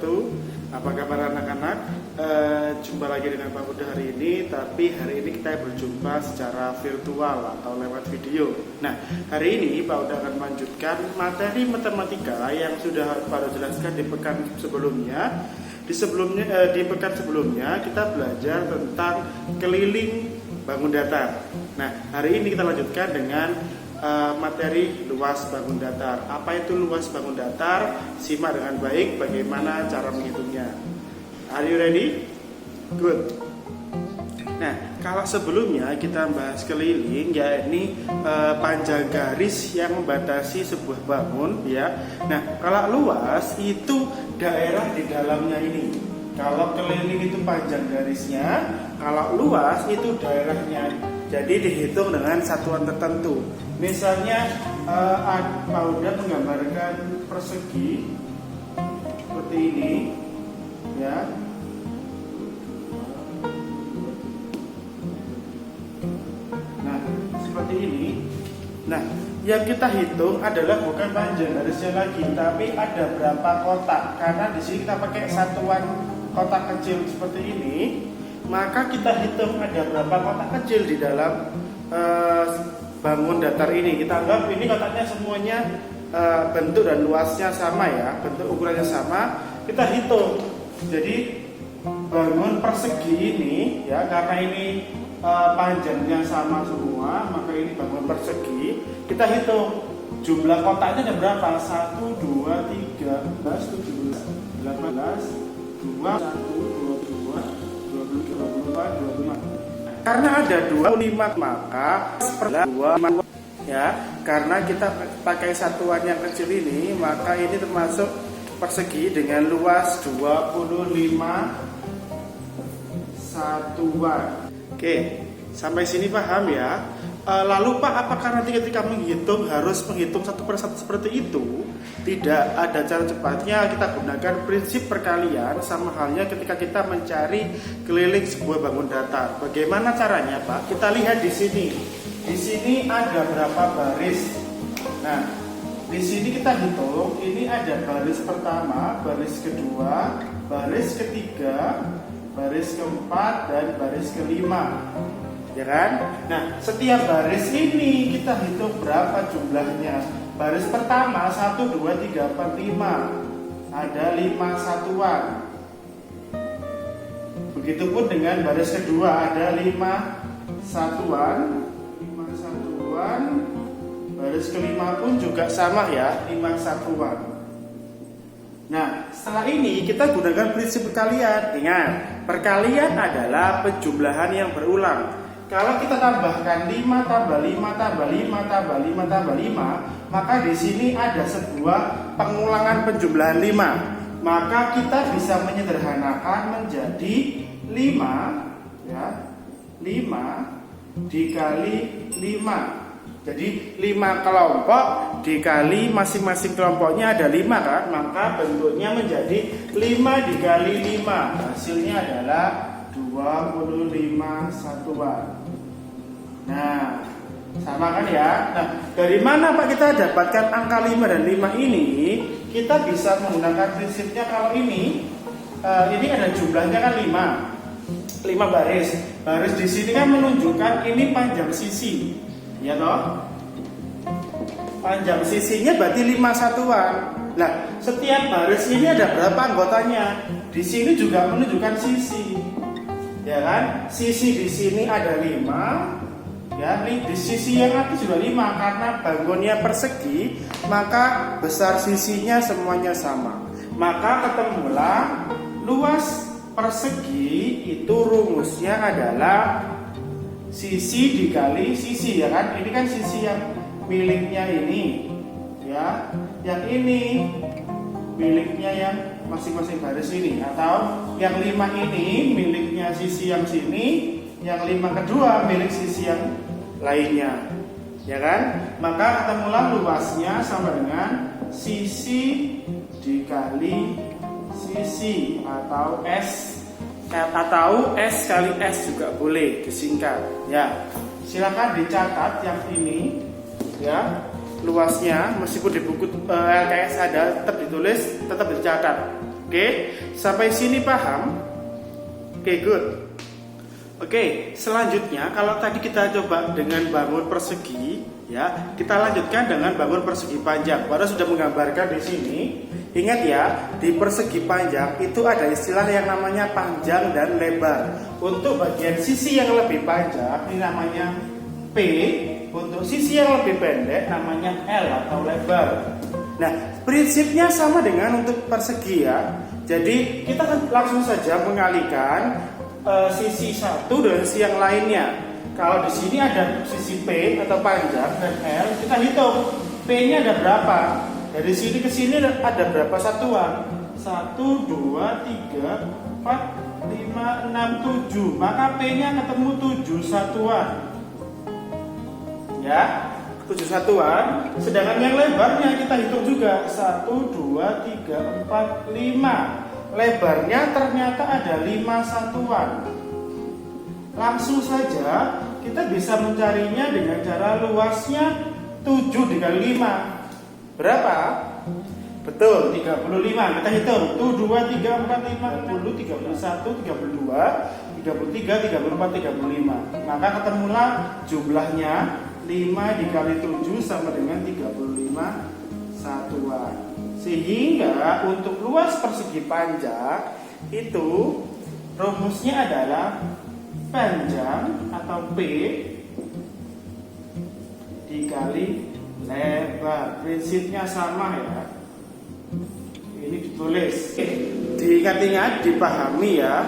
wabarakatuh. Apa kabar anak-anak? Jumpa lagi dengan Pak Huda hari ini. Tapi hari ini kita berjumpa secara virtual atau lewat video. Nah, hari ini Pak Huda akan melanjutkan materi matematika yang sudah Pak Huda jelaskan di pekan sebelumnya. Di pekan sebelumnya kita belajar tentang keliling bangun datar. Nah, hari ini kita lanjutkan dengan materi luas bangun datar. Apa itu luas bangun datar? Simak dengan baik bagaimana cara menghitungnya. Are you ready? Good. Nah, kalau sebelumnya kita bahas keliling, yakni panjang garis yang membatasi sebuah bangun, ya. Nah, kalau luas itu daerah di dalamnya ini. Kalau keliling itu panjang garisnya, kalau luas itu daerahnya. Jadi dihitung dengan satuan tertentu. Misalnya Pak Huda menggambarkan persegi seperti ini, ya. Nah, seperti ini. Nah, yang kita hitung adalah bukan panjang garisnya lagi, tapi ada berapa kotak. Karena di sini kita pakai satuan kotak kecil seperti ini, maka kita hitung ada berapa kotak kecil di dalam bangun datar ini. Kita anggap ini kotaknya semuanya bentuk dan luasnya sama, ya, bentuk ukurannya sama. Kita hitung. Jadi bangun persegi ini, ya, karena ini panjangnya sama semua, maka ini bangun persegi. Kita hitung jumlah kotaknya ada berapa? 1, 2, 3, 14, 17, 18, 2, 1, 22, 24, 25. Karena ada 25, maka per 2, ya, karena kita pakai satuan yang kecil ini, maka ini termasuk persegi dengan luas 25 satuan. Oke, sampai sini paham, ya? Lalu Pak, apakah nanti ketika menghitung harus menghitung satu persatu seperti itu? Tidak, ada cara cepatnya. Kita gunakan prinsip perkalian, sama halnya ketika kita mencari keliling sebuah bangun datar. Bagaimana caranya, Pak? Kita lihat di sini. Di sini ada berapa baris? Nah, di sini kita hitung. Ini ada baris pertama, baris kedua, baris ketiga, baris keempat, dan baris kelima. Ya kan? Nah, setiap baris ini kita hitung berapa jumlahnya. Baris pertama 1, 2, 3, 4, 5. Ada 5 satuan. Begitupun dengan baris kedua ada 5 satuan. 5 satuan. Baris kelima pun juga sama, ya, 5 satuan. Nah, setelah ini kita gunakan prinsip perkalian. Ingat, perkalian adalah penjumlahan yang berulang. Kalau kita tambahkan 5 tambah 5 tambah 5 tambah 5 tambah 5, maka di sini ada sebuah pengulangan penjumlahan 5. Maka kita bisa menyederhanakan menjadi 5, ya, 5 dikali 5. Jadi 5 kelompok dikali masing-masing kelompoknya ada 5, kan? Maka bentuknya menjadi 5 dikali 5. Hasilnya adalah 25 satuan. Nah, sama kan, ya? Nah, dari mana Pak kita dapatkan angka 5 dan 5 ini? Kita bisa menggunakan prinsipnya. Kalau ini ada jumlahnya kan 5 baris. Baris di sini kan menunjukkan ini panjang sisi, ya toh? Panjang sisinya berarti 5 satuan. Nah, setiap baris ini ada berapa anggotanya? Di sini juga menunjukkan sisi. Ya kan? Sisi di sini ada 5, ya. Di sisi yang atas juga 5. Karena bangunnya persegi, maka besar sisinya semuanya sama. Maka ketemulah luas persegi itu rumusnya adalah sisi dikali sisi, ya kan? Ini kan sisi yang miliknya ini, ya. Yang ini miliknya yang masing-masing baris ini, atau yang 5 ini miliknya sisi yang sini, yang 5 kedua milik sisi yang lainnya, ya kan? Maka ketemulah luasnya sama dengan sisi dikali sisi, atau S, atau S kali S juga boleh disingkat, ya. Silakan dicatat yang ini, ya. Luasnya meskipun di buku LKS ada tetap ditulis, tetap dicatat. Oke, sampai sini paham? Oke, good. Oke, selanjutnya kalau tadi kita coba dengan bangun persegi, ya, kita lanjutkan dengan bangun persegi panjang. Baru sudah menggambarkan di sini. Ingat ya, di persegi panjang itu ada istilah yang namanya panjang dan lebar. Untuk bagian sisi yang lebih panjang ini namanya P, untuk sisi yang lebih pendek namanya L atau lebar. Nah, prinsipnya sama dengan untuk persegi ya. Jadi kita kan langsung saja mengalihkan sisi satu dan sisi yang lainnya. Kalau di sini ada sisi P atau panjang dan L, kita hitung P-nya ada berapa. Dari sini ke sini ada berapa satuan? 1, 2, 3, 4, 5, 6, 7. Maka P-nya ketemu 7 satuan. Ya, 7 satuan. Sedangkan yang lebarnya kita hitung juga 1, 2, 3, 4, 5. Lebarnya ternyata ada 5 satuan. Langsung saja kita bisa mencarinya dengan cara luasnya 7 dikali 5. Berapa? Betul, 35. Kita hitung 1, 2, 3, 4, 5, 10, 31, 32, 33, 34, 35. Maka ketemulah jumlahnya 5 dikali 7 sama dengan 35 satuan. Sehingga untuk luas persegi panjang itu rumusnya adalah panjang atau P dikali lebar. Prinsipnya sama ya. Ini ditulis. Diingat-ingat, dipahami ya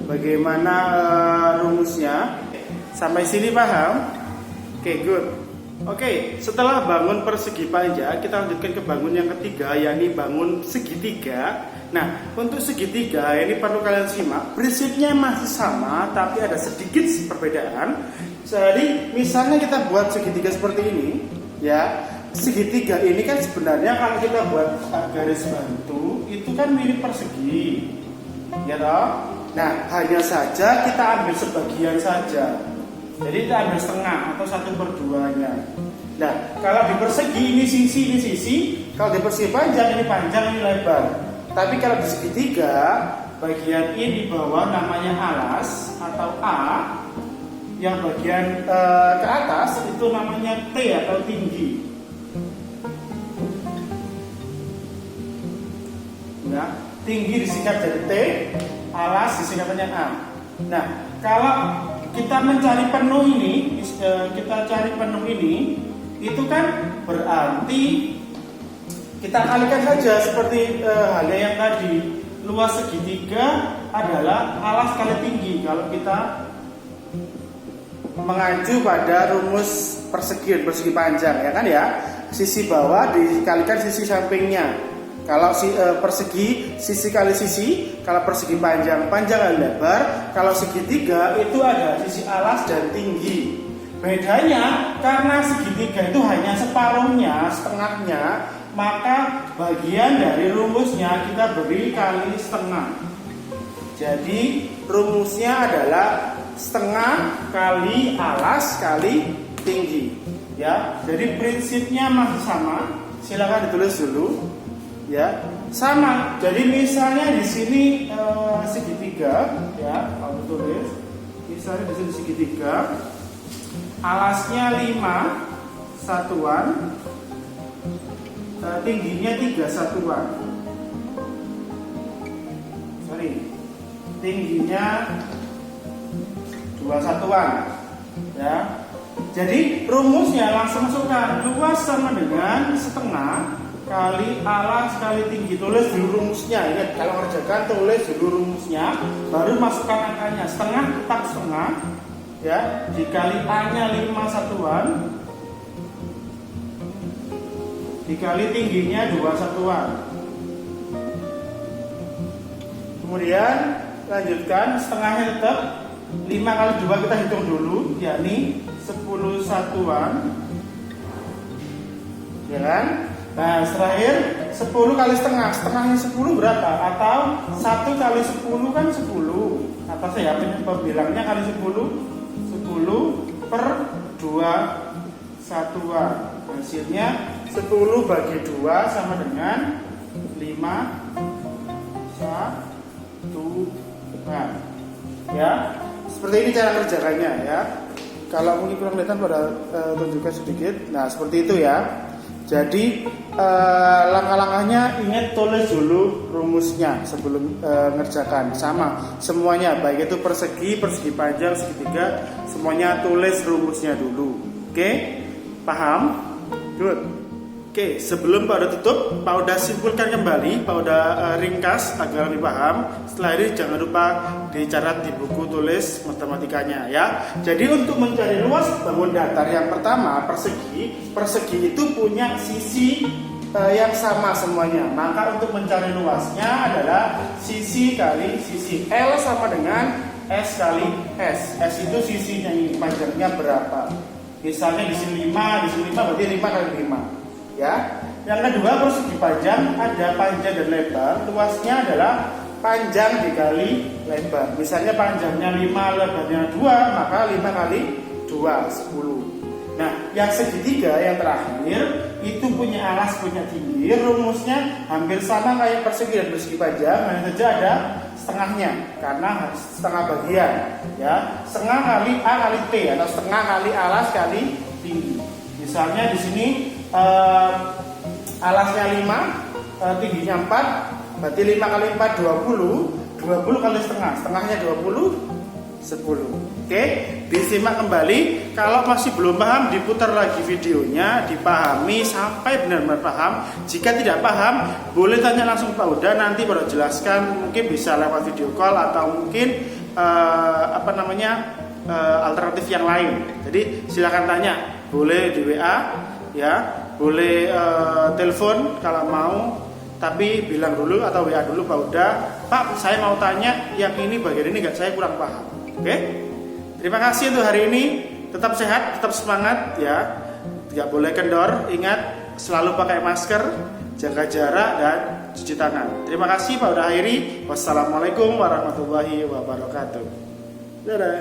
bagaimana rumusnya. Sampai sini paham? Oke, good. Oke, setelah bangun persegi panjang, kita lanjutkan ke bangun yang ketiga, yakni bangun segitiga. Nah, untuk segitiga ini perlu kalian simak. Prinsipnya masih sama, tapi ada sedikit perbedaan. Jadi, misalnya kita buat segitiga seperti ini, ya. Segitiga ini kan sebenarnya kalau kita buat garis bantu, itu kan mirip persegi, ya toh? Nah, hanya saja kita ambil sebagian saja. Jadi kita ambil setengah atau 1/2-nya. Nah, kalau di persegi ini sisi, kalau di persegi panjang ini panjang, ini lebar. Tapi kalau di segitiga, bagian ini di bawah namanya alas atau A, yang bagian ke atas itu namanya T atau tinggi. Ya, tinggi disingkat jadi T, alas disingkatannya A. Nah, kalau kita mencari penuh ini, itu kan berarti kita kalikan saja seperti halnya yang tadi. Luas segitiga adalah alas kali tinggi. Kalau kita mengacu pada rumus persegi panjang, ya kan ya, sisi bawah dikalikan sisi sampingnya. Kalau persegi sisi kali sisi, kalau persegi panjang kali lebar, kalau segitiga itu ada sisi alas dan tinggi. Bedanya karena segitiga itu hanya separuhnya, setengahnya, maka bagian dari rumusnya kita beri kali setengah. Jadi rumusnya adalah setengah kali alas kali tinggi. Ya, jadi prinsipnya masih sama. Silakan ditulis dulu. Ya, sama. Jadi misalnya di sini segitiga, ya, kalau tulis. Misalnya di sini segitiga, alasnya 5 satuan, tingginya 3 satuan. Tingginya 2 satuan. Ya. Jadi rumusnya langsung masukkan luas sama dengan setengah kali alas kali tinggi. Tulis dulu rumusnya. Ingat, kalau ngerjakan tulis dulu rumusnya, baru masukkan angkanya. Setengah tetap setengah, ya, dikali A-nya 5 satuan, dikali tingginya 2 satuan. Kemudian lanjutkan, setengahnya tetap 5 kali 2 kita hitung dulu, yakni 10 satuan, ya kan? Nah, terakhir 10 kali setengah. Setengahnya 10 berapa? Atau 1 kali 10 kan 10. Atasnya ya, pembilangnya kali 10. 10 per 2 satuan. Hasilnya 10 bagi 2 sama dengan 5 satuan. Nah, ya, seperti ini cara kerjakannya ya. Kalau mungkin kurang kelihatan pada tunjukkan sedikit. Nah, seperti itu ya. Jadi langkah-langkahnya ingat tulis dulu rumusnya sebelum ngerjakan. Sama semuanya, baik itu persegi, persegi panjang, segitiga, semuanya tulis rumusnya dulu. Oke? Paham? Good. Oke, sebelum Pak udah tutup, Pak udah simpulkan kembali, Pak udah ringkas agar lebih paham. Setelah ini jangan lupa dicatat di buku tulis matematikanya ya. Jadi untuk mencari luas bangun datar yang pertama persegi, persegi itu punya sisi yang sama semuanya. Maka untuk mencari luasnya adalah sisi kali sisi. L sama dengan S kali S. S itu sisinya ini, panjangnya berapa? Misalnya di sini 5, di sini 5 berarti 5 kali 5. Ya, yang kedua persegi panjang ada panjang dan lebar. Luasnya adalah panjang dikali lebar. Misalnya panjangnya 5, lebarnya 2, maka 5 kali 2 10. Nah, yang segitiga yang terakhir itu punya alas, punya tinggi. Rumusnya hampir sama kayak persegi dan persegi panjang, hanya saja ada setengahnya karena setengah bagian. Ya, setengah kali A kali T atau setengah kali alas kali tinggi. Misalnya di sini alasnya 5, tingginya 4, berarti 5 kali 4 20, 20 kali setengah, setengahnya 20, 10. Oke, disimak kembali. Kalau masih belum paham, diputar lagi videonya, dipahami sampai benar-benar paham. Jika tidak paham, boleh tanya langsung Pak Uda, nanti baru jelaskan. Mungkin bisa lewat video call atau mungkin alternatif yang lain. Jadi silakan tanya, boleh di WA. Ya, boleh telepon kalau mau, tapi bilang dulu atau WA dulu Pak Uda, Pak saya mau tanya yang ini bagian ini saya kurang paham. Oke? Terima kasih untuk hari ini. Tetap sehat, tetap semangat ya. Tidak boleh kendor. Ingat selalu pakai masker, jaga jarak dan cuci tangan. Terima kasih Pak Uda akhiri. Wassalamualaikum warahmatullahi wabarakatuh. Dadah.